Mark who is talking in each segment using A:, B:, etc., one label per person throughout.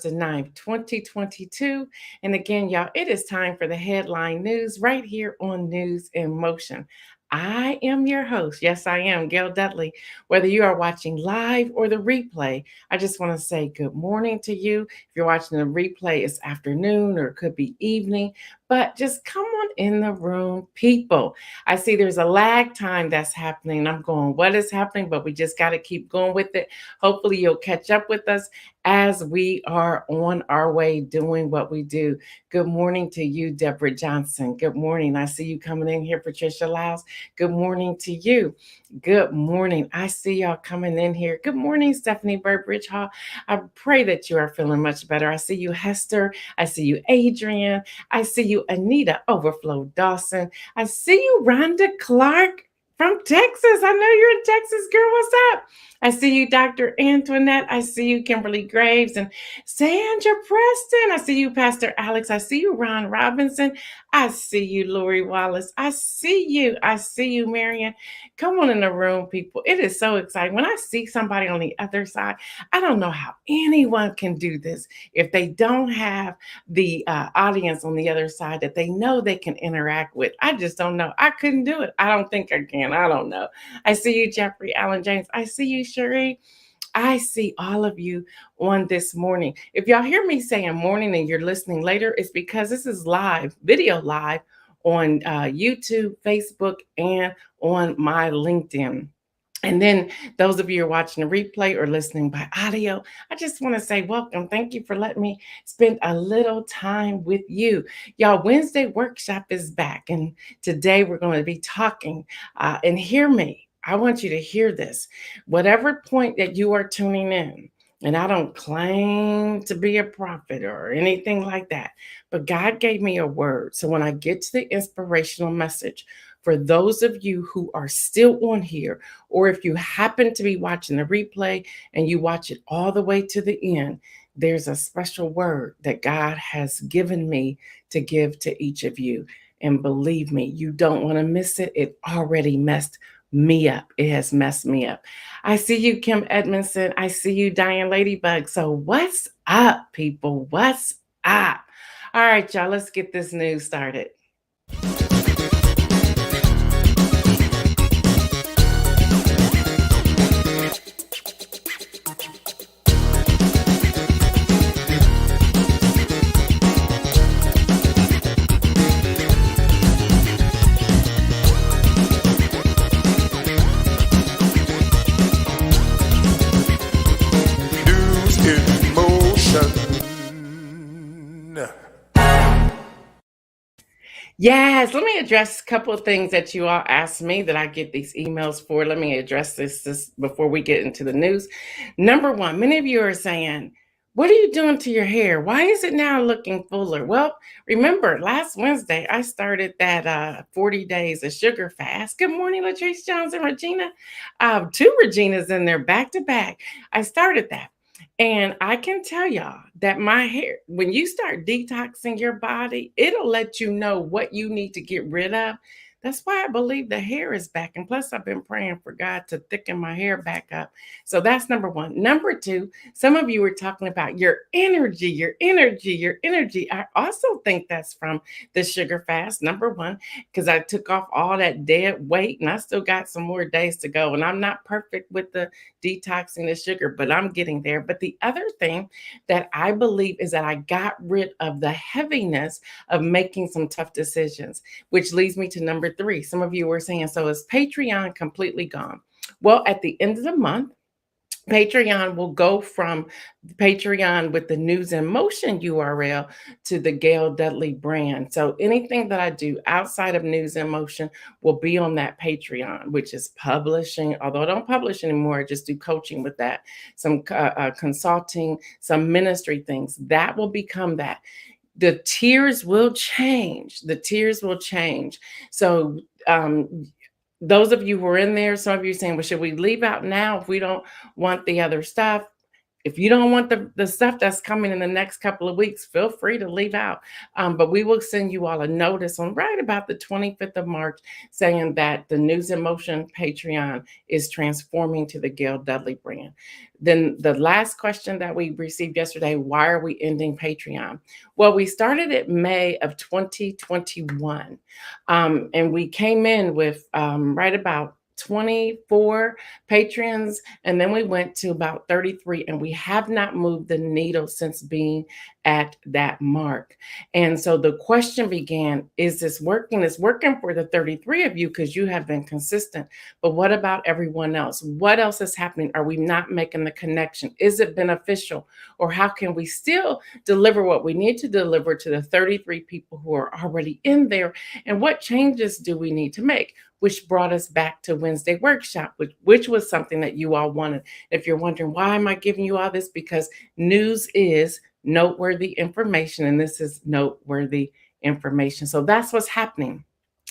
A: the 9th, 2022. And again, y'all, it is time for the headline news right here on News in Motion. I am your host. Yes, I am, Gail Dudley. Whether you are watching live or the replay, I just want to say good morning to you. If you're watching the replay, it's afternoon or it could be evening, but just come on in the room, people. I see there's a lag time that's happening. I'm going, what is happening? But we just got to keep going with it. Hopefully, you'll catch up with us as we are on our way doing what we do. Good morning to you, Deborah Johnson. Good morning. I see you coming in here, Patricia Lyles. Good morning to you. Good morning. I see y'all coming in here. Good morning, Stephanie Burbridge Hall. I pray that you are feeling much better. I see you, Hester. I see you, Adrian. I see you, Anita Overflow Dawson. I see you, Rhonda Clark from Texas. I know you're in Texas, girl. What's up? I see you, Dr. Antoinette. I see you, Kimberly Graves and Sandra Preston. I see you, Pastor Alex. I see you, Ron Robinson. I see you, Lori Wallace. I see you. I see you, Marion. Come on in the room, people. It is so exciting. When I see somebody on the other side, I don't know how anyone can do this if they don't have the audience on the other side that they know they can interact with. I just don't know. I couldn't do it. I don't think I can. I don't know. I see you, Jeffrey Allen James. I see you, Cherie. I see all of you on this morning. If y'all hear me saying morning and you're listening later, it's because this is live, video live on YouTube, Facebook, and on my LinkedIn. And then those of you who are watching the replay or listening by audio, I just want to say welcome. Thank you for letting me spend a little time with you. Y'all, Wednesday workshop is back. And today we're going to be talking and hear me. I want you to hear this. Whatever point that you are tuning in, and I don't claim to be a prophet or anything like that, but God gave me a word. So when I get to the inspirational message, for those of you who are still on here, or if you happen to be watching the replay and you watch it all the way to the end, there's a special word that God has given me to give to each of you. And believe me, you don't want to miss it. It already messed me up. It has messed me up. I see you, Kim Edmondson. I see you, Diane Ladybug. So what's up, people? What's up? All right, y'all, let's get this news started. Yes, let me address a couple of things that you all asked me that I get these emails for. Let me address this before we get into the news. Number one, many of you are saying, what are you doing to your hair? Why is it now looking fuller? Well, remember, last Wednesday, I started that 40 days of sugar fast. Good morning, Latrice Jones and Regina. Two Reginas in there back to back. I started that. And I can tell y'all that my hair, when you start detoxing your body, it'll let you know what you need to get rid of. That's why I believe the hair is back. And plus, I've been praying for God to thicken my hair back up. So that's number one. Number two, some of you were talking about your energy, your energy, your energy. I also think that's from the sugar fast, number one, because I took off all that dead weight and I still got some more days to go. And I'm not perfect with the detoxing the sugar, but I'm getting there. But the other thing that I believe is that I got rid of the heaviness of making some tough decisions, which leads me to number three. Some of you were saying, so is Patreon completely gone? Well, at the end of the month, Patreon will go from Patreon with the News in Motion URL to the Gail Dudley brand. So anything that I do outside of News in Motion will be on that Patreon, which is publishing. Although I don't publish anymore, I just do coaching with that, some consulting, some ministry things. That will become that. The tiers will change. The tiers will change. So those of you who are in there, some of you saying, well, should we leave out now if we don't want the other stuff? If you don't want the stuff that's coming in the next couple of weeks, feel free to leave out. But we will send you all a notice on right about the 25th of March saying that the News in Motion Patreon is transforming to the Gail Dudley brand. Then the last question that we received yesterday, why are we ending Patreon? Well, we started it May of 2021. And we came in with right about 24 patrons, and then we went to about 33, and we have not moved the needle since being at that mark. And so the question began, is this working? It's working for the 33 of you because you have been consistent, but what about everyone else? What else is happening? Are we not making the connection? Is it beneficial? Or how can we still deliver what we need to deliver to the 33 people who are already in there? And what changes do we need to make? Which brought us back to Wednesday workshop, which was something that you all wanted. If you're wondering, why am I giving you all this? Because news is noteworthy information, and this is noteworthy information. So that's what's happening.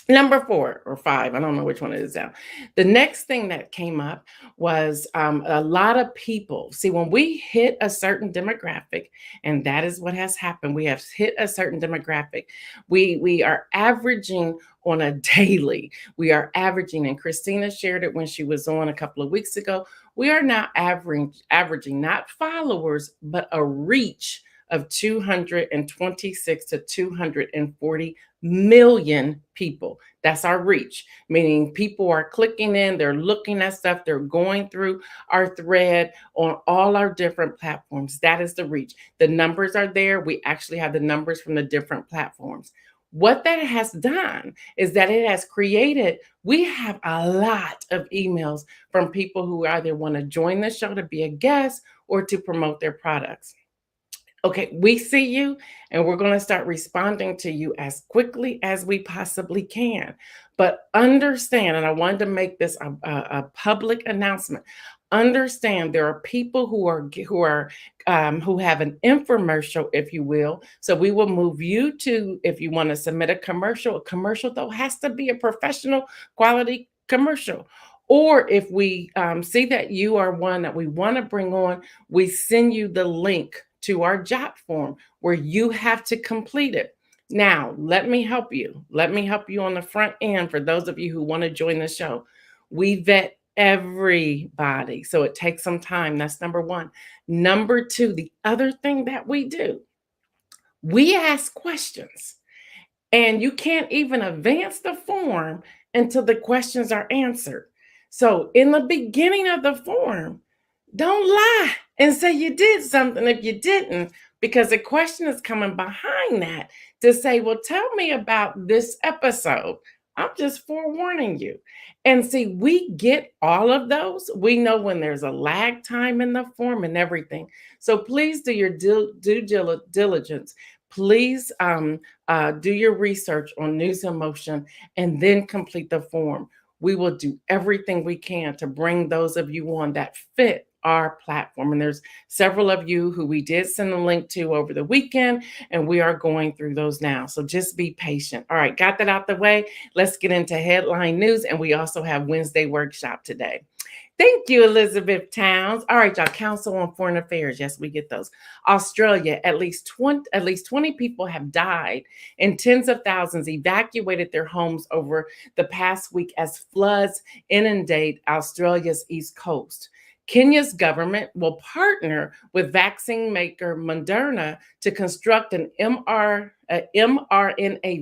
A: Number 4 or 5, I don't know which one it is now. The next thing that came up was a lot of people. See, when we hit a certain demographic, and that is what has happened, we have hit a certain demographic. We are averaging on a daily. We are averaging, and Christina shared it when she was on a couple of weeks ago. We are now averaging not followers, but a reach of 226 to 240 million people. That's our reach, meaning people are clicking in, they're looking at stuff, they're going through our thread on all our different platforms. That is the reach. The numbers are there. We actually have the numbers from the different platforms. What that has done is that it has created, we have a lot of emails from people who either want to join the show to be a guest or to promote their products. Okay, we see you, and we're going to start responding to you as quickly as we possibly can. But understand, and I wanted to make this a public announcement. Understand, there are people who have an infomercial, if you will. So we will move you to, if you want to submit a commercial though has to be a professional quality commercial. Or if we see that you are one that we want to bring on, we send you the link to our job form where you have to complete it. Now, let me help you. Let me help you on the front end for those of you who want to join the show. We vet everybody, so it takes some time. That's number 1. Number 2, the other thing that we do, we ask questions, and you can't even advance the form until the questions are answered. So in the beginning of the form, don't lie and say you did something if you didn't, because the question is coming behind that to say, well, tell me about this episode. I'm just forewarning you. And see, we get all of those. We know when there's a lag time in the form and everything. So please do your due diligence. Please do your research on News in Motion and then complete the form. We will do everything we can to bring those of you on that fit our platform. And there's several of you who we did send a link to over the weekend, and we are going through those now. So just be patient. All right, got that out the way. Let's get into headline news. And we also have Wednesday workshop today. Thank you, Elizabeth Towns. All right, y'all, Council on Foreign Affairs. Yes, we get those. Australia, at least 20 people have died and tens of thousands evacuated their homes over the past week as floods inundate Australia's east coast. Kenya's government will partner with vaccine maker Moderna to construct an mRNA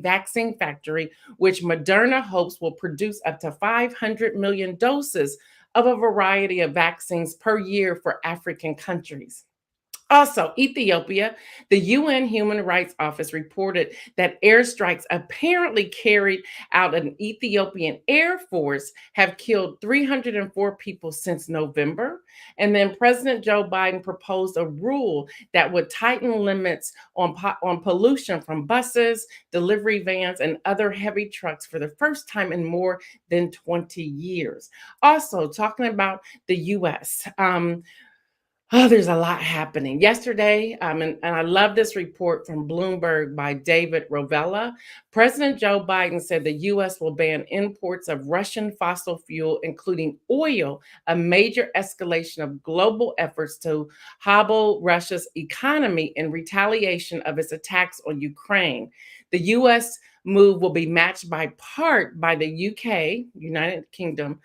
A: vaccine factory, which Moderna hopes will produce up to 500 million doses of a variety of vaccines per year for African countries. Also, Ethiopia, the UN Human Rights Office reported that airstrikes apparently carried out an Ethiopian Air Force have killed 304 people since November. And then President Joe Biden proposed a rule that would tighten limits on pollution from buses, delivery vans, and other heavy trucks for the first time in more than 20 years. Also, talking about the U.S., Oh, there's a lot happening. Yesterday, and I love this report from Bloomberg by David Rovella. President Joe Biden said the U.S. will ban imports of Russian fossil fuel, including oil, a major escalation of global efforts to hobble Russia's economy in retaliation of its attacks on Ukraine. The U.S. move will be matched by part by the UK, United Kingdom,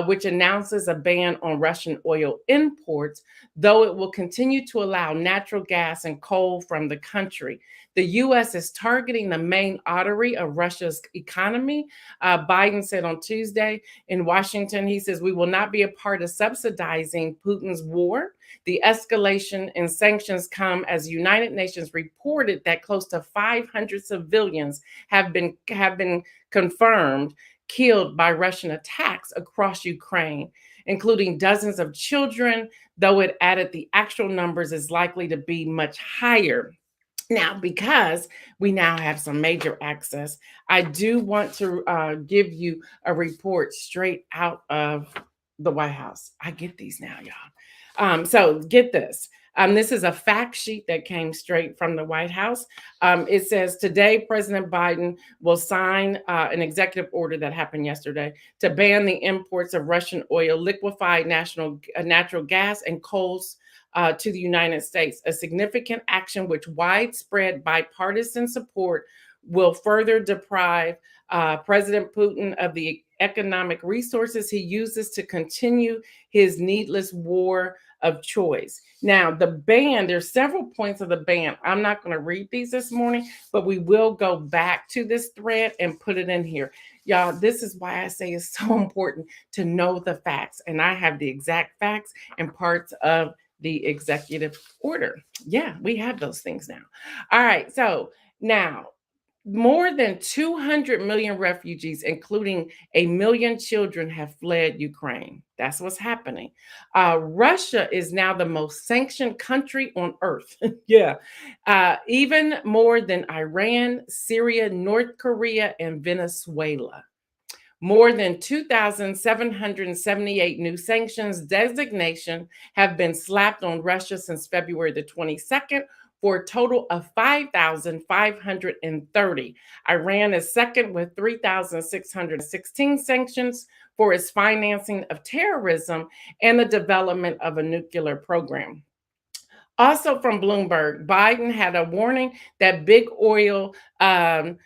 A: which announces a ban on Russian oil imports, though it will continue to allow natural gas and coal from the country. The U.S. is targeting the main artery of Russia's economy. Biden said on Tuesday in Washington, he says, we will not be a part of subsidizing Putin's war. The escalation in sanctions come as the United Nations reported that close to 500 civilians have been confirmed killed by Russian attacks across Ukraine, including dozens of children, though it added the actual numbers is likely to be much higher. Now, because we now have some major access, I do want to give you a report straight out of the White House. I get these now, y'all. So get this. This is a fact sheet that came straight from the White House. It says today, President Biden will sign an executive order that happened yesterday to ban the imports of Russian oil, liquefied natural gas, and coals to the United States. A significant action which widespread bipartisan support will further deprive President Putin of the economic resources he uses to continue his needless war of choice. Now, the ban, there's several points of the ban. I'm not going to read these this morning, but we will go back to this thread and put it in here. Y'all, this is why I say it's so important to know the facts. And I have the exact facts and parts of the executive order. Yeah, we have those things now. All right. So now, more than 200 million refugees, including a million children, have fled Ukraine. That's what's happening. Russia is now the most sanctioned country on earth. Yeah. Even more than Iran, Syria, North Korea, and Venezuela. More than 2,778 new sanctions designation have been slapped on Russia since February the 22nd, for a total of 5,530. Iran is second with 3,616 sanctions for its financing of terrorism and the development of a nuclear program. Also from Bloomberg, Biden had a warning that big oil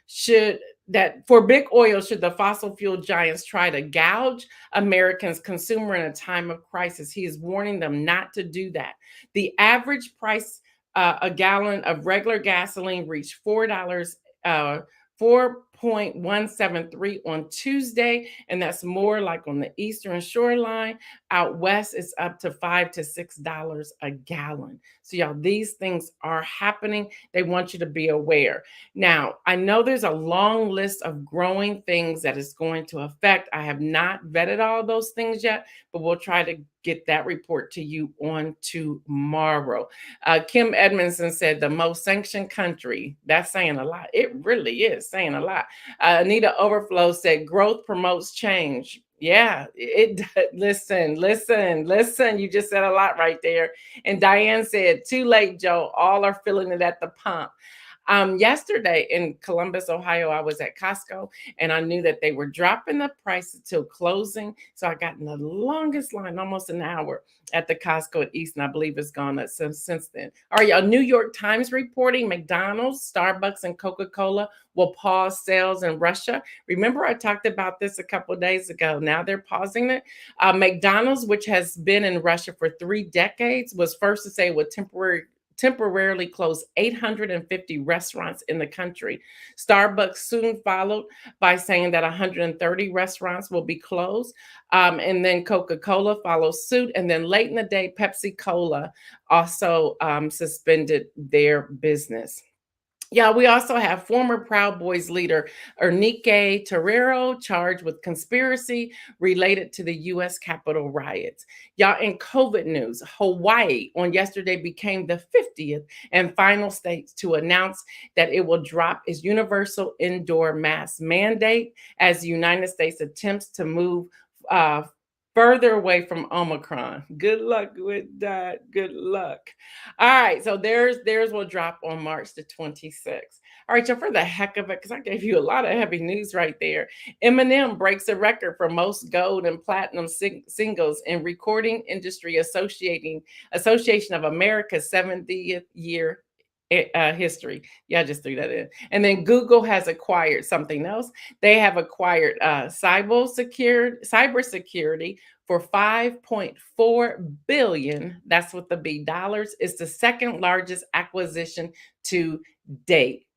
A: should the fossil fuel giants try to gouge Americans' consumer in a time of crisis. He is warning them not to do that. The average price a gallon of regular gasoline reached $4, 4.173 on Tuesday, and that's more like on the eastern shoreline. Out west, it's up to $5 to $6 a gallon. So, y'all, these things are happening. They want you to be aware. Now, I know there's a long list of growing things that is going to affect. I have not vetted all those things yet, but we'll try to get that report to you on tomorrow. Kim Edmondson said the most sanctioned country. That's saying a lot. It really is saying a lot. Anita Overflow said growth promotes change. Yeah, listen. You just said a lot right there. And Diane said, too late, Joe. All are feeling it at the pump. Yesterday in Columbus, Ohio, I was at Costco and I knew that they were dropping the prices till closing. So I got in the longest line, almost an hour at the Costco at East, and I believe it's gone up since then. All right, y'all, New York Times reporting McDonald's, Starbucks, and Coca-Cola will pause sales in Russia. Remember, I talked about this a couple of days ago. Now they're pausing it. McDonald's, which has been in Russia for 3 decades, was first to say it would temporarily close 850 restaurants in the country. Starbucks soon followed by saying that 130 restaurants will be closed. And then Coca-Cola follows suit. And then late in the day, Pepsi-Cola also suspended their business. Yeah, we also have former Proud Boys leader Enrique Terrero charged with conspiracy related to the U.S. Capitol riots. Y'all, in COVID news, Hawaii on yesterday became the 50th and final state to announce that it will drop its universal indoor mask mandate as the United States attempts to move further away from Omicron. Good luck with that. Good luck. All right, so theirs will drop on March the 26th. All right, so for the heck of it, because I gave you a lot of heavy news right there, Eminem breaks a record for most gold and platinum singles in Recording Industry Association of America's 70th year history. Yeah, I just threw that in. And then Google has acquired something else. They have acquired cybersecurity for 5.4 billion. That's what the B dollars is, the second largest acquisition to date.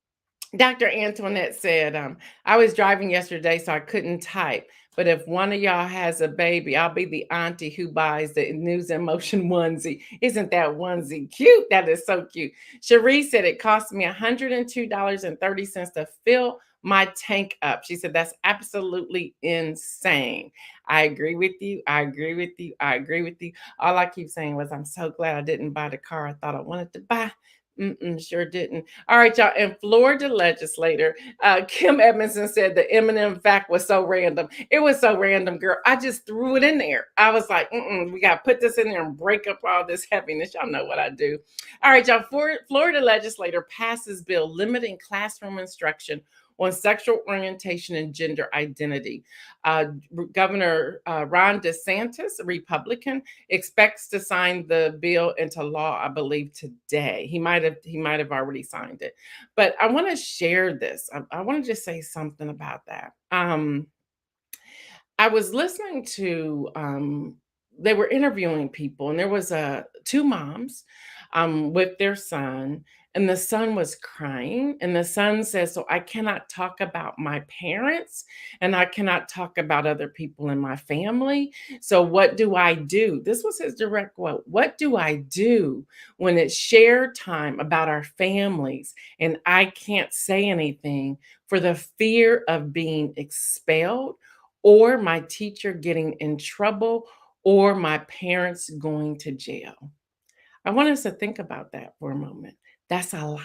A: Dr. Antoinette said, I was driving yesterday, so I couldn't type. But if one of y'all has a baby, I'll be the auntie who buys the News in Motion onesie. Isn't that onesie cute? That is so cute. Cherie said it cost me $102.30 to fill my tank up. She said, that's absolutely insane. I agree with you. I agree with you. I agree with you. All I keep saying was, I'm so glad I didn't buy the car I thought I wanted to buy. Sure didn't. All right, y'all. And Florida legislator Kim Edmondson said the Eminem fact was so random. It was so random, girl. I just threw it in there. I was like, we got to put this in there and break up all this heaviness. Y'all know what I do. All right, y'all. Florida legislator passes bill limiting classroom instruction on sexual orientation and gender identity. Governor Ron DeSantis, a Republican, expects to sign the bill into law, I believe, today. He might have already signed it. But I want to share this. I want to just say something about that. I was listening to they were interviewing people, and there was two moms with their son, and the son was crying, and the son says, so I cannot talk about my parents, and I cannot talk about other people in my family. So what do I do? This was his direct quote. What do I do when it's shared time about our families and I can't say anything for the fear of being expelled, or my teacher getting in trouble, or my parents going to jail? I want us to think about that for a moment. That's a lot.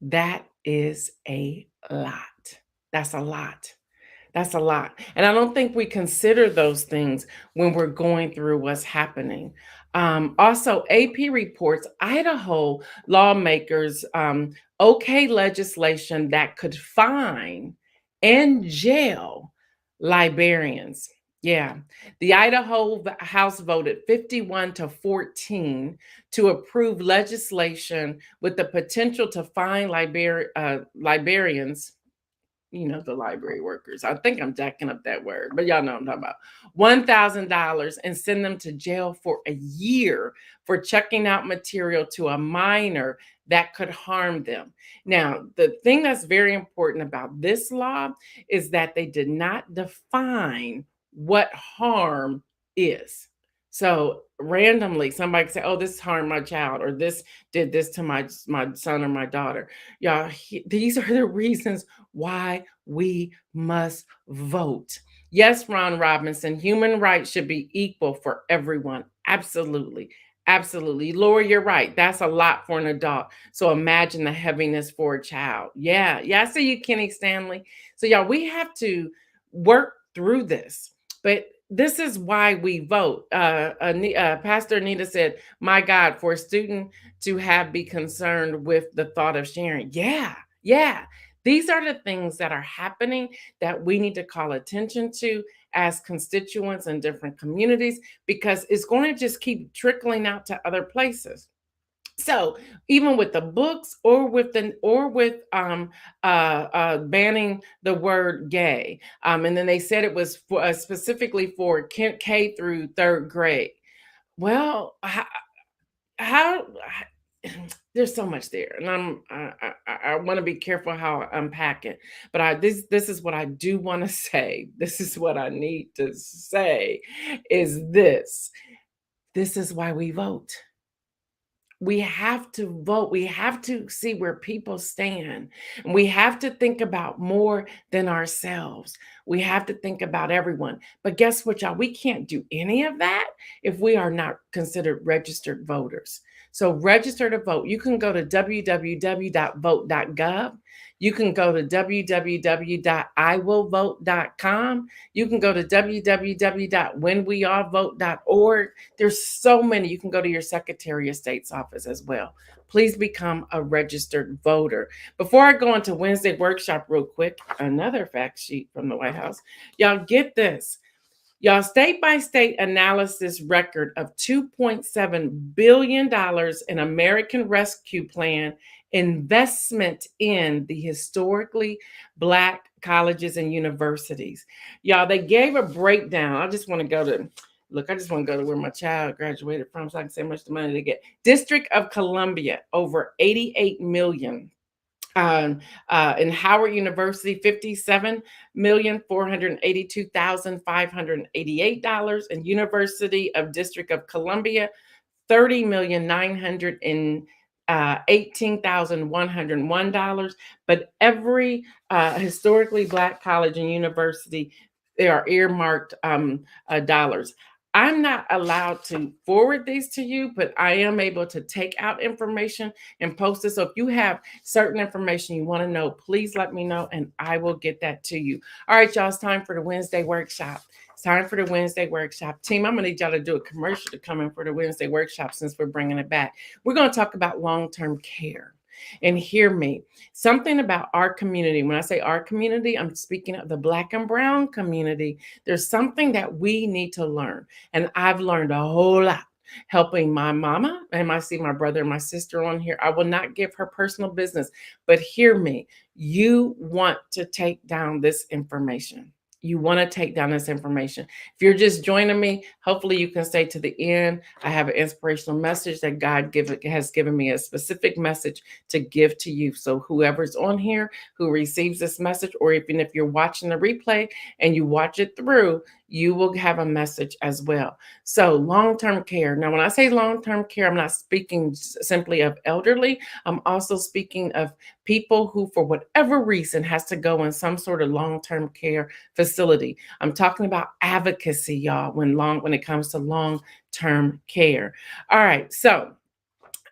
A: That is a lot. That's a lot. That's a lot. And I don't think we consider those things when we're going through what's happening. Also, AP reports Idaho lawmakers okay legislation that could fine and jail librarians. Yeah, the Idaho House voted 51-14 to approve legislation with the potential to fine librarians, the library workers. I think I'm jacking up that word, but y'all know what I'm talking about. $1,000 and send them to jail for a year for checking out material to a minor that could harm them. Now, the thing that's very important about this law is that they did not define what harm is. So randomly, somebody can say, oh, this harmed my child, or this did this to my son or my daughter. Y'all, these are the reasons why we must vote. Yes, Ron Robinson, human rights should be equal for everyone. Absolutely. Absolutely. Laura, you're right. That's a lot for an adult. So imagine the heaviness for a child. Yeah. Yeah. I see you, Kenny Stanley. So, y'all, we have to work through this. But this is why we vote. Pastor Anita said, my God, for a student to be concerned with the thought of sharing. Yeah. Yeah. These are the things that are happening that we need to call attention to as constituents in different communities, because it's going to just keep trickling out to other places. So even with the books, or with banning the word gay, and then they said it was specifically for K through third grade. Well, how there's so much there, and I want to be careful how I unpack it. But this is what I do want to say. This is what I need to say. Is this is why we vote. We have to vote. We have to see where people stand. And we have to think about more than ourselves. We have to think about everyone. But guess what, y'all? We can't do any of that if we are not considered registered voters. So register to vote. You can go to www.vote.gov. You can go to www.iwillvote.com. You can go to www.whenweallvote.org. There's so many. You can go to your Secretary of State's office as well. Please become a registered voter. Before I go into Wednesday workshop real quick, another fact sheet from the White House. Y'all get this. Y'all, state by state analysis record of $2.7 billion in American Rescue Plan investment in the historically Black colleges and universities. Y'all, they gave a breakdown. I just want to go to, look, I just want to go to where my child graduated from so I can say how much the money they get. District of Columbia, over 88 million. In Howard University, $57,482,588, and University of District of Columbia, $30,918,101. But every historically Black college and university, they are earmarked dollars. I'm not allowed to forward these to you, but I am able to take out information and post it. So if you have certain information you want to know, please let me know and I will get that to you. All right, y'all, it's time for the Wednesday workshop. It's time for the Wednesday workshop. Team, I'm going to need y'all to do a commercial to come in for the Wednesday workshop since we're bringing it back. We're going to talk about long-term care. And hear me, something about our community. When I say our community, I'm speaking of the Black and Brown community. There's something that we need to learn. And I've learned a whole lot helping my mama. And I see my brother and my sister on here. I will not give her personal business, but hear me. You want to take down this information. You want to take down this information. If you're just joining me, hopefully you can stay to the end. I have an inspirational message that God has given me a specific message to give to you. So whoever's on here who receives this message, or even if you're watching the replay and you watch it through, you will have a message as well. So long-term care. Now, when I say long-term care, I'm not speaking simply of elderly. I'm also speaking of people who, for whatever reason, has to go in some sort of long-term care facility. I'm talking about advocacy, y'all, when it comes to long-term care. All right, so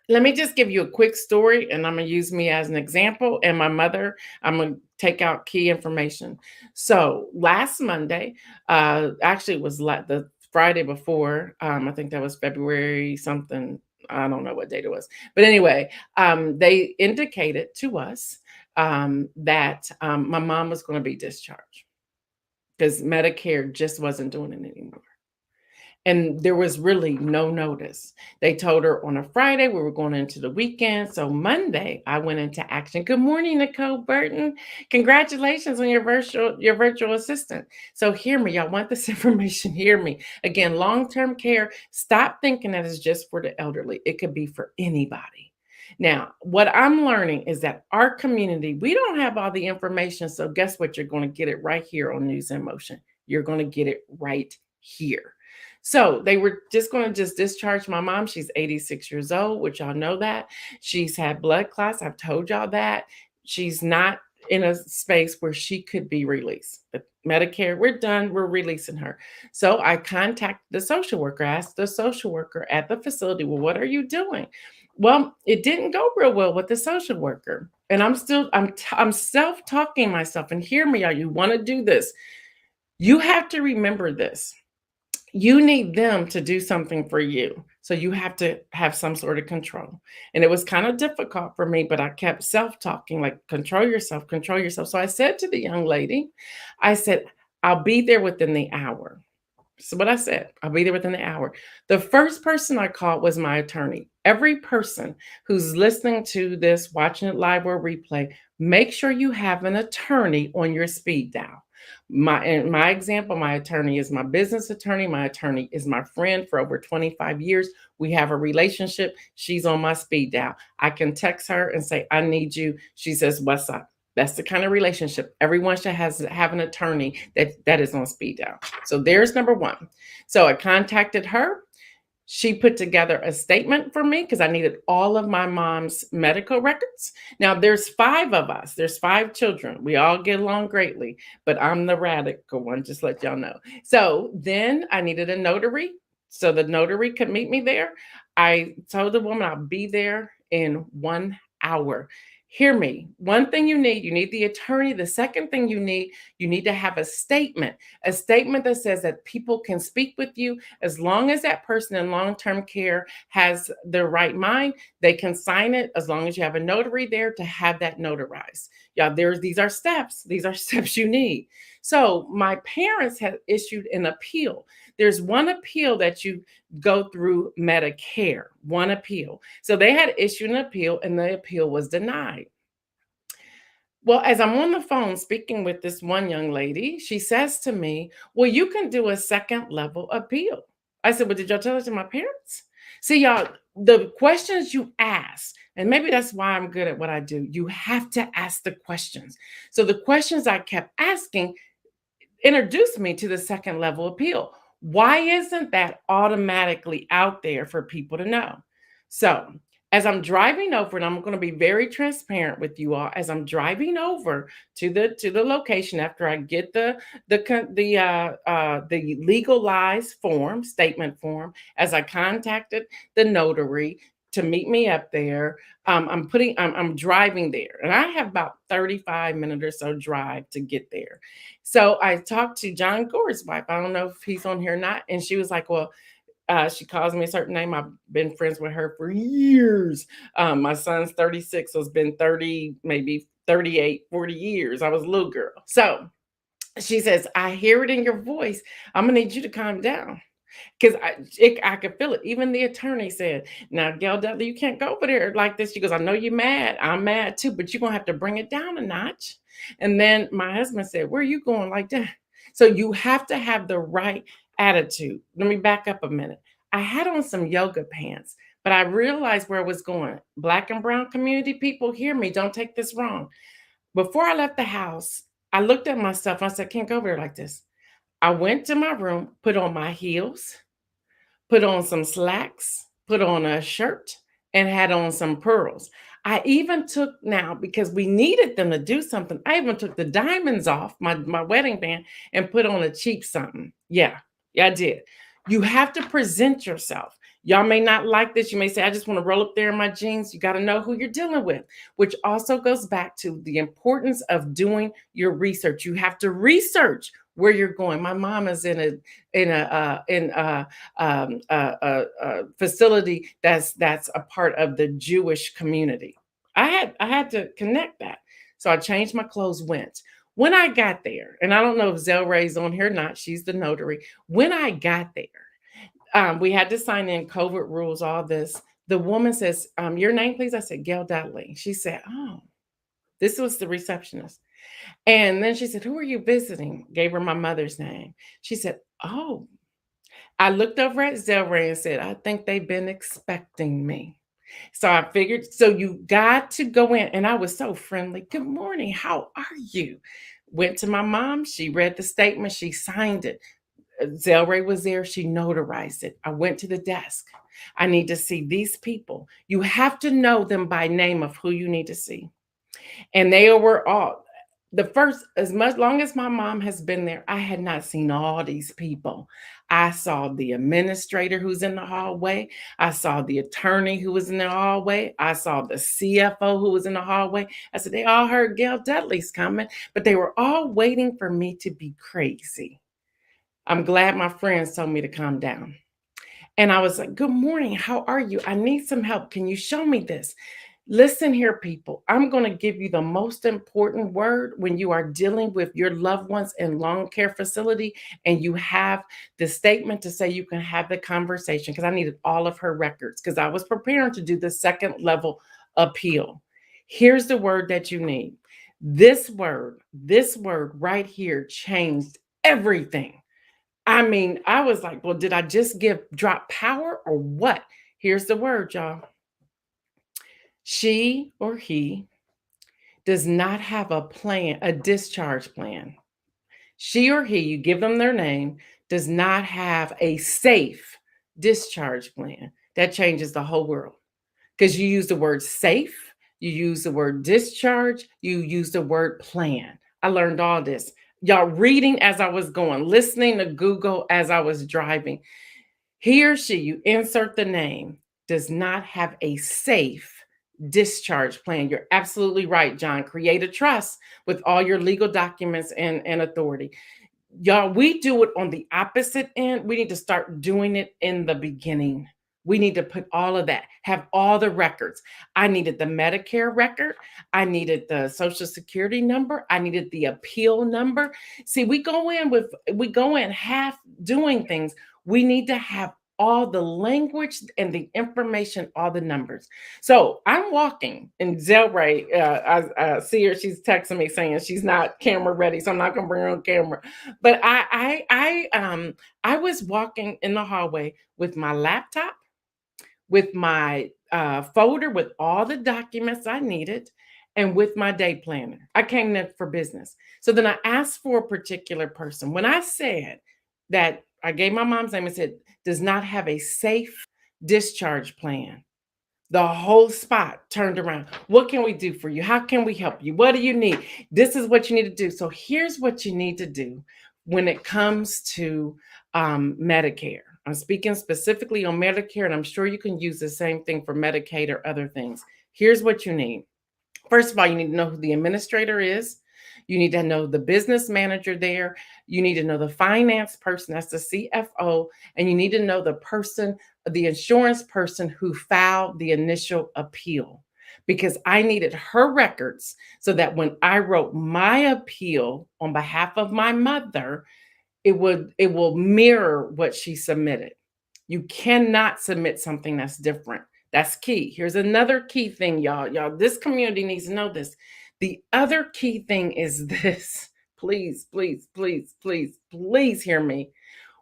A: let me just give you a quick story, and I'm going to use me as an example, and my mother, I'm going to take out key information. So last Monday, actually it was the Friday before, I think that was February something, I don't know what date it was. But anyway, they indicated to us that my mom was going to be discharged because Medicare just wasn't doing it anymore. And there was really no notice. They told her on a Friday, we were going into the weekend. So Monday, I went into action. Good morning, Nicole Burton. Congratulations on your virtual assistant. So hear me, y'all want this information, hear me. Again, long-term care, stop thinking that it's just for the elderly. It could be for anybody. Now, what I'm learning is that our community, we don't have all the information. So guess what? You're going to get it right here on News in Motion. You're going to get it right here. So they were just going to discharge my mom. She's 86 years old, which y'all know that. She's had blood clots. I've told y'all that. She's not in a space where she could be released. But Medicare, we're done. We're releasing her. So I contacted the social worker, asked the social worker at the facility, well, what are you doing? Well, it didn't go real well with the social worker. And I'm self-talking myself. And hear me, you want to do this. You have to remember this. You need them to do something for you. So you have to have some sort of control. And it was kind of difficult for me, but I kept self-talking, like, control yourself, control yourself. So I said to the young lady, I said, I'll be there within the hour. So what I said, I'll be there within the hour. The first person I called was my attorney. Every person who's listening to this, watching it live or replay, make sure you have an attorney on your speed dial. In my example, my attorney is my business attorney. My attorney is my friend for over 25 years. We have a relationship. She's on my speed dial. I can text her and say, I need you. She says, what's up? That's the kind of relationship. Everyone should have an attorney that is on speed dial. So there's number one. So I contacted her. She put together a statement for me because I needed all of my mom's medical records. Now, there's 5 of us. There's 5 children. We all get along greatly, but I'm the radical one, just let y'all know. So then I needed a notary. so the notary could meet me there. I told the woman I'll be there in 1 hour. Hear me. One thing you need the attorney. The second thing you need to have a statement that says that people can speak with you as long as that person in long term care has the right mind. They can sign it as long as you have a notary there to have that notarized. Yeah, these are steps. These are steps you need. So my parents had issued an appeal. There's one appeal that you go through Medicare, one appeal. So they had issued an appeal and the appeal was denied. Well, as I'm on the phone speaking with this one young lady, she says to me, well, you can do a second level appeal. I said, well, did y'all tell it to my parents? See, y'all, the questions you ask, and maybe that's why I'm good at what I do, you have to ask the questions. So the questions I kept asking introduced me to the second level appeal. Why isn't that automatically out there for people to know? So, as I'm driving over, and I'm going to be very transparent with you all, as I'm driving over to the location after I get the legalized form, statement form, as I contacted the notary to meet me up there. I'm driving there, and I have about 35 minutes or so drive to get there. So I talked to John Gore's wife. I don't know if he's on here or not. And she was like, well, she calls me a certain name. I've been friends with her for years. My son's 36, so it's been 30, maybe 38, 40 years. I was a little girl. So she says, I hear it in your voice. I'm going to need you to calm down. Because I could feel it. Even the attorney said, now, Gail Dudley, you can't go over there like this. She goes, I know you're mad. I'm mad too, but you're going to have to bring it down a notch. And then my husband said, where are you going like that? So you have to have the right attitude. Let me back up a minute. I had on some yoga pants, but I realized where I was going. Black and brown community people, hear me. Don't take this wrong. Before I left the house, I looked at myself and I said, can't go over there like this. I went to my room, put on my heels, put on some slacks, put on a shirt, and had on some pearls. I even took now, because we needed them to do something, I even took the diamonds off my wedding band and put on a cheap something. Yeah, I did. You have to present yourself. Y'all may not like this. You may say, I just want to roll up there in my jeans. You got to know who you're dealing with, which also goes back to the importance of doing your research. You have to research where you're going. My mom is in a facility that's a part of the Jewish community. I had to connect that, so I changed my clothes. Went when I got there, and I don't know if Zelray's on here or not. She's the notary. When I got there, we had to sign in COVID rules, all this. The woman says, "Your name, please." I said, "Gail Dudley." She said, "Oh." This was the receptionist. And then she said, who are you visiting? Gave her my mother's name. She said, oh. I looked over at Zelray and said, I think they've been expecting me. So I figured, so you got to go in. And I was so friendly. Good morning. How are you? Went to my mom. She read the statement. She signed it. Zelray was there. She notarized it. I went to the desk. I need to see these people. You have to know them by name of who you need to see. And they were all the first, as much long as my mom has been there, I had not seen all these people. I saw the administrator who's in the hallway. I saw the attorney who was in the hallway. I saw the CFO who was in the hallway. I said, they all heard Gail Dudley's coming, but they were all waiting for me to be crazy. I'm glad my friends told me to calm down. And I was like, good morning. How are you? I need some help. Can you show me this? Listen here, people. I'm going to give you the most important word when you are dealing with your loved ones in long care facility and you have the statement to say you can have the conversation, because I needed all of her records because I was preparing to do the second level appeal. Here's the word that you need. This word right here changed everything. I mean, I was like, well, did I just drop power or what? Here's the word, y'all. She or he does not have a plan, a discharge plan. She or he, you give them their name, does not have a safe discharge plan. That changes the whole world, because you use the word safe, you use the word discharge, you use the word plan. I learned all this. Y'all, reading as I was going, listening to Google as I was driving. He or she, you insert the name, does not have a safe discharge plan. You're absolutely right, John. Create a trust with all your legal documents and authority. Y'all, we do it on the opposite end. We need to start doing it in the beginning. We need to put all of that, have all the records. I needed the Medicare record. I needed the Social Security number. I needed the appeal number. See, we go in half doing things. We need to have all the language and the information, all the numbers. So I'm walking, and Zelray, I see her. She's texting me saying she's not camera ready, so I'm not gonna bring her on camera. But I was walking in the hallway with my laptop, with my folder with all the documents I needed, and with my day planner. I came there for business. So then I asked for a particular person. When I said that, I gave my mom's name and said, does not have a safe discharge plan. The whole spot turned around. What can we do for you? How can we help you? What do you need? This is what you need to do. So here's what you need to do when it comes to Medicare. I'm speaking specifically on Medicare, and I'm sure you can use the same thing for Medicaid or other things. Here's what you need. First of all, you need to know who the administrator is. You need to know the business manager there. You need to know the finance person, that's the CFO, and you need to know the person, the insurance person who filed the initial appeal. Because I needed her records so that when I wrote my appeal on behalf of my mother, it will mirror what she submitted. You cannot submit something that's different. That's key. Here's another key thing, y'all. Y'all, this community needs to know this. The other key thing is this. Please, please, please, please, please hear me.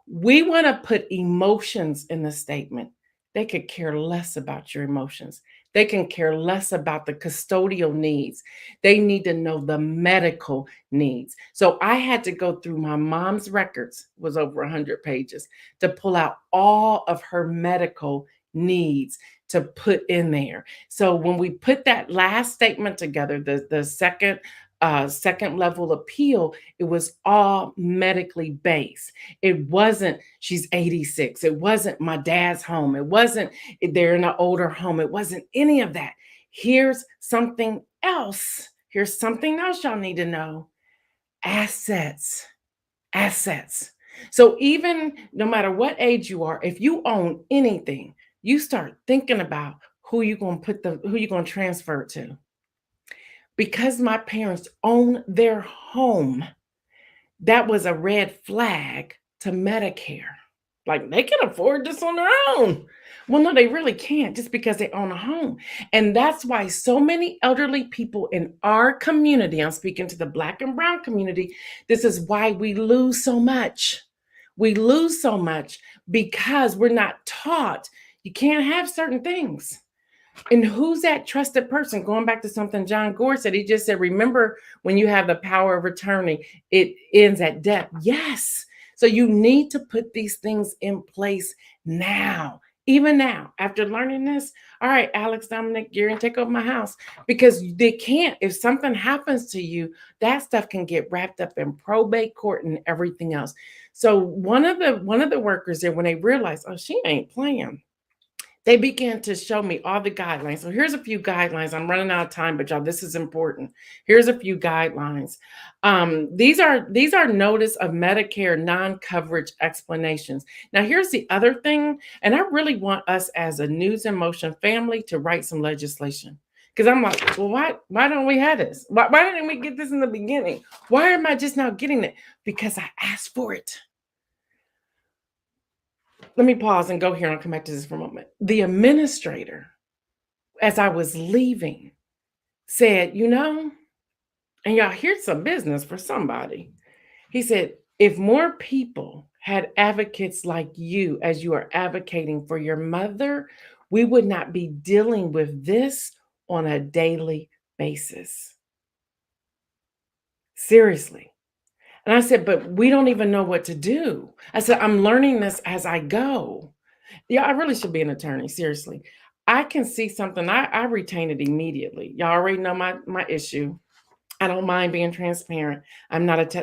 A: We want to put emotions in the statement. They could care less about your emotions. They can care less about the custodial needs. They need to know the medical needs. So I had to go through my mom's records, was over 100 pages, to pull out all of her medical needs to put in there. So when we put that last statement together, the second level appeal, it was all medically based. It wasn't she's 86. It wasn't my dad's home. It wasn't they're in an older home. It wasn't any of that. Here's something else. Here's something else y'all need to know. Assets. Assets. So even no matter what age you are, if you own anything, you start thinking about who you're going to transfer it to. Because my parents own their home, that was a red flag to Medicare. Like they can afford this on their own. Well, no, they really can't just because they own a home. And that's why so many elderly people in our community, I'm speaking to the Black and Brown community, this is why we lose so much. We lose so much because we're not taught you can't have certain things. And who's that trusted person? Going back to something John Gore said, he just said, remember when you have the power of attorney, it ends at death. Yes. So you need to put these things in place now, even now. After learning this, all right, Alex, Dominic, you're going to take over my house because they can't. If something happens to you, that stuff can get wrapped up in probate court and everything else. So one of the workers there, when they realized, oh, she ain't playing, they began to show me all the guidelines. So here's a few guidelines. I'm running out of time, but y'all, this is important. Here's a few guidelines. These are notice of Medicare non-coverage explanations. Now, here's the other thing, and I really want us as a News in Motion family to write some legislation. Because I'm like, well, why don't we have this? Why didn't we get this in the beginning? Why am I just now getting it? Because I asked for it. Let me pause and go here and I'll come back to this for a moment. The administrator, as I was leaving, said, and y'all, here's some business for somebody. He said, if more people had advocates like you as you are advocating for your mother, we would not be dealing with this on a daily basis. Seriously. And I said, but we don't even know what to do. I said, I'm learning this as I go. Yeah, I really should be an attorney. Seriously. I can see something. I retain it immediately. Y'all already know my issue. I don't mind being transparent. I'm not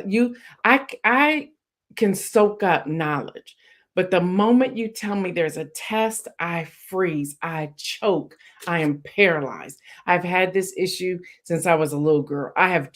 A: I can soak up knowledge, But the moment you tell me there's a test, I freeze, I choke, I am paralyzed. I've had this issue since I was a little girl. I've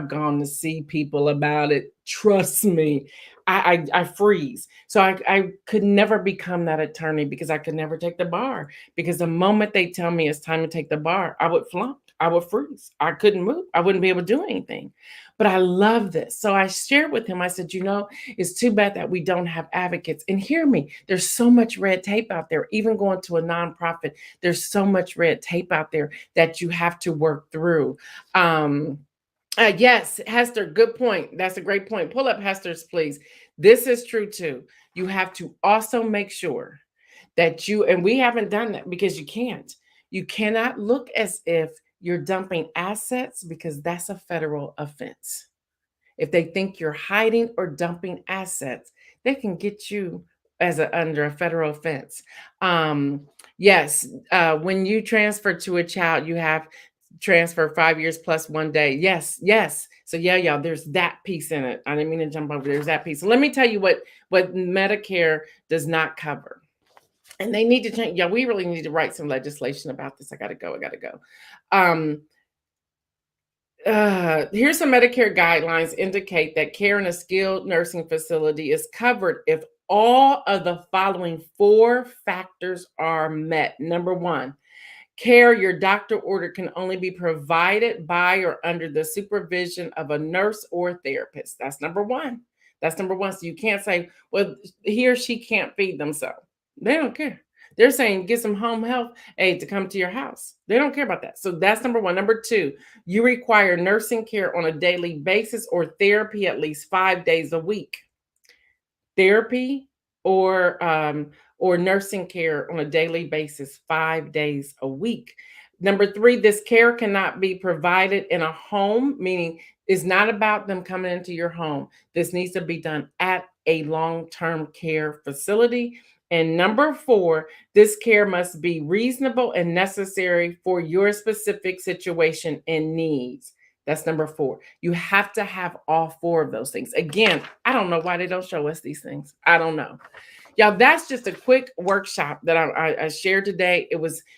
A: gone to see people about it. Trust me. I freeze. So I could never become that attorney because I could never take the bar. Because the moment they tell me it's time to take the bar, I would flunk. I would freeze. I couldn't move. I wouldn't be able to do anything. But I love this. So I shared with him, I said, it's too bad that we don't have advocates. And hear me, there's so much red tape out there. Even going to a nonprofit, there's so much red tape out there that you have to work through. Yes, Hester, good point. That's a great point. Pull up Hester's, please. This is true too. You have to also make sure that and we haven't done that because you cannot look as if you're dumping assets because that's a federal offense. If they think you're hiding or dumping assets, they can get you under a federal offense. Yes, when you transfer to a child, you have transfer 5 years plus 1 day. Yes, yes. So yeah, y'all, there's that piece in it. I didn't mean to jump over. There's that piece. So let me tell you what Medicare does not cover. And they need to change. Yeah, we really need to write some legislation about this. I gotta go. Here's some Medicare guidelines indicate that care in a skilled nursing facility is covered if all of the following 4 factors are met. Number 1, care your doctor ordered can only be provided by or under the supervision of a nurse or therapist. That's number 1. So you can't say, well, he or she can't feed themselves. They don't care. They're saying get some home health aid to come to your house. They don't care about that. So that's number 1. Number 2, you require nursing care on a daily basis or therapy at least 5 days a week. Therapy or nursing care on a daily basis 5 days a week. Number 3, this care cannot be provided in a home, meaning it's not about them coming into your home. This needs to be done at a long-term care facility. And number 4, this care must be reasonable and necessary for your specific situation and needs. That's number 4. You have to have all 4 of those things. Again, I don't know why they don't show us these things. I don't know. Y'all, that's just a quick workshop that I shared today.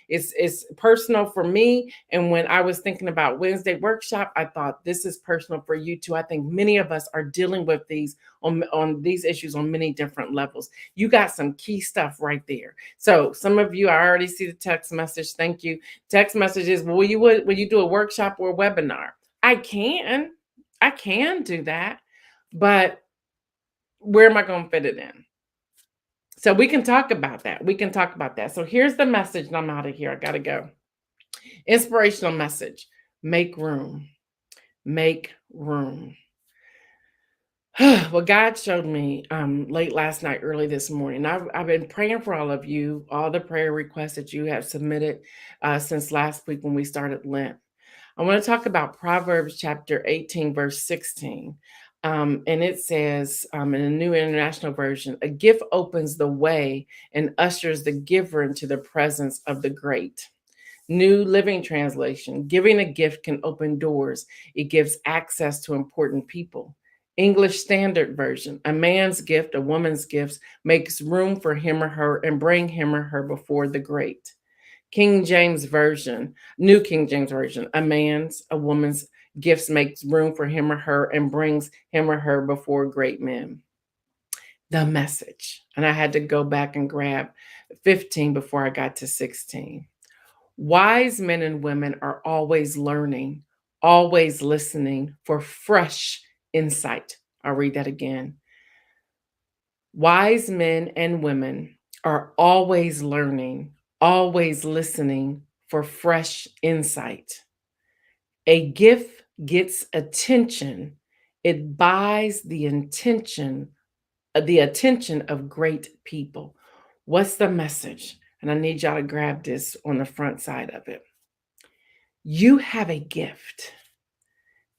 A: It's personal for me. And when I was thinking about Wednesday workshop, I thought this is personal for you too. I think many of us are dealing with these on these issues on many different levels. You got some key stuff right there. So some of you, I already see the text message. Thank you. Text messages. Will you do a workshop or a webinar? I can do that, but where am I going to fit it in? So we can talk about that. So here's the message, and I'm out of here. I got to go. Inspirational message. Make room. Make room. Well, God showed me late last night, early this morning. I've been praying for all of you, all the prayer requests that you have submitted since last week when we started Lent. I want to talk about Proverbs chapter 18, verse 16. And it says in the New International Version, a gift opens the way and ushers the giver into the presence of the great. New Living Translation, giving a gift can open doors. It gives access to important people. English Standard Version, a man's gift, a woman's gifts makes room for him or her and bring him or her before the great. King James Version, New King James Version, a woman's gifts makes room for him or her and brings him or her before great men. The Message. And I had to go back and grab 15 before I got to 16. Wise men and women are always learning, always listening for fresh insight. I'll read that again. Wise men and women are always learning, always listening for fresh insight. A gift gets attention. It buys the attention of great people. What's the message? And I need y'all to grab this on the front side of it. You have a gift.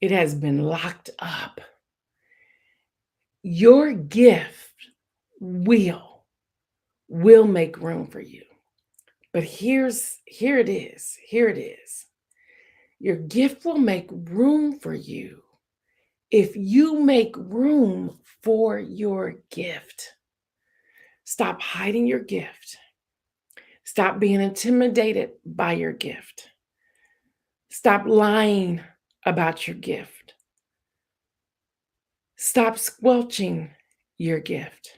A: It has been locked up. Your gift will make room for you. But here it is. Your gift will make room for you if you make room for your gift. Stop hiding your gift. Stop being intimidated by your gift. Stop lying about your gift. Stop squelching your gift.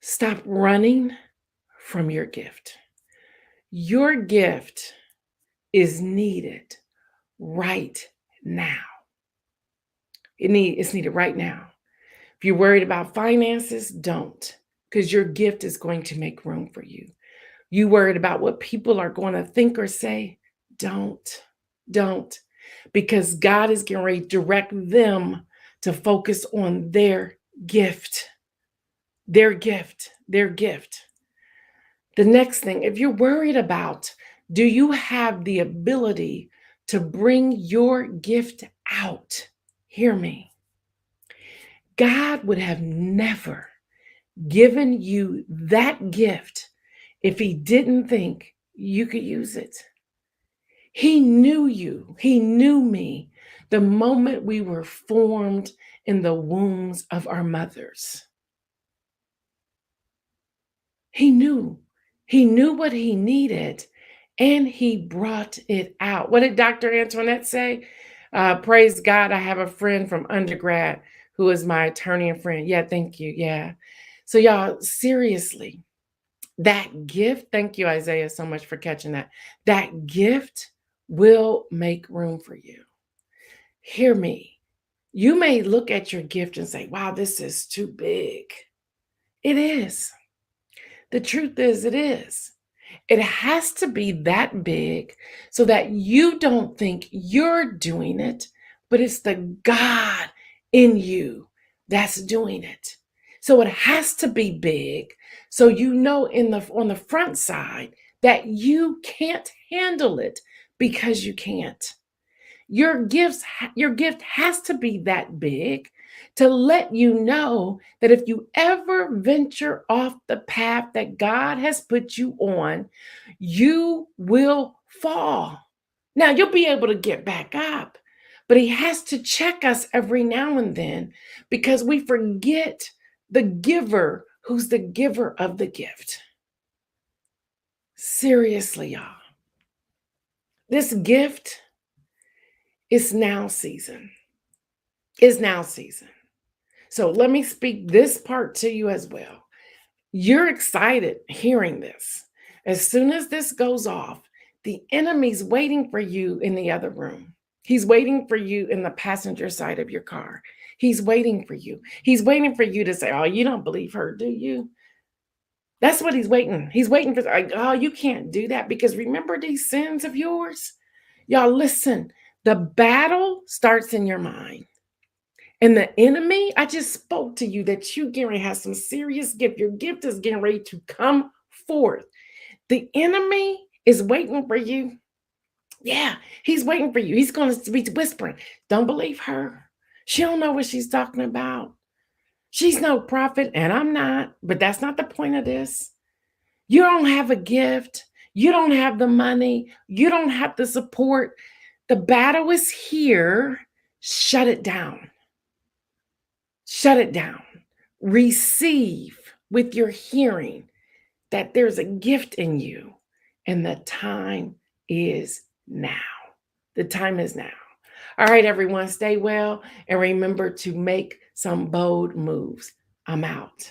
A: Stop running from your gift. Your gift is needed right now. It's needed right now. If you're worried about finances, don't, because your gift is going to make room for you. You worried about what people are going to think or say, don't, because God is getting ready to direct them to focus on their gift. The next thing, if you're worried about, do you have the ability to bring your gift out? Hear me. God would have never given you that gift if he didn't think you could use it. He knew you. He knew me the moment we were formed in the wombs of our mothers. He knew. He knew what he needed, and he brought it out. What did Dr. Antoinette say? Praise God, I have a friend from undergrad who is my attorney and friend. Yeah, thank you. Yeah. So y'all, seriously, that gift, thank you, Isaiah, so much for catching that. That gift will make room for you. Hear me. You may look at your gift and say, wow, this is too big. It is. The truth is, it is. It has to be that big so that you don't think you're doing it, but it's the God in you that's doing it. So it has to be big so you know on the front side that you can't handle it because you can't. Your gift has to be that big to let you know that if you ever venture off the path that God has put you on, you will fall. Now, you'll be able to get back up, but he has to check us every now and then because we forget the giver who's the giver of the gift. Seriously, y'all. This gift is now season. Is now season. So let me speak this part to you as well. You're excited hearing this. As soon as this goes off, the enemy's waiting for you in the other room. He's waiting for you in the passenger side of your car. He's waiting for you. He's waiting for you to say, oh, you don't believe her, do you? That's what he's waiting. He's waiting for, like, oh, you can't do that because remember these sins of yours? Y'all listen, the battle starts in your mind. And the enemy, I just spoke to you that you getting ready to have some serious gift. Your gift is getting ready to come forth. The enemy is waiting for you. Yeah, he's waiting for you. He's going to be whispering, don't believe her. She don't know what she's talking about. She's no prophet, and I'm not. But that's not the point of this. You don't have a gift. You don't have the money. You don't have the support. The battle is here. Shut it down. Shut it down. Receive with your hearing that there's a gift in you, and the time is now. The time is now. All right, everyone, stay well and remember to make some bold moves. I'm out.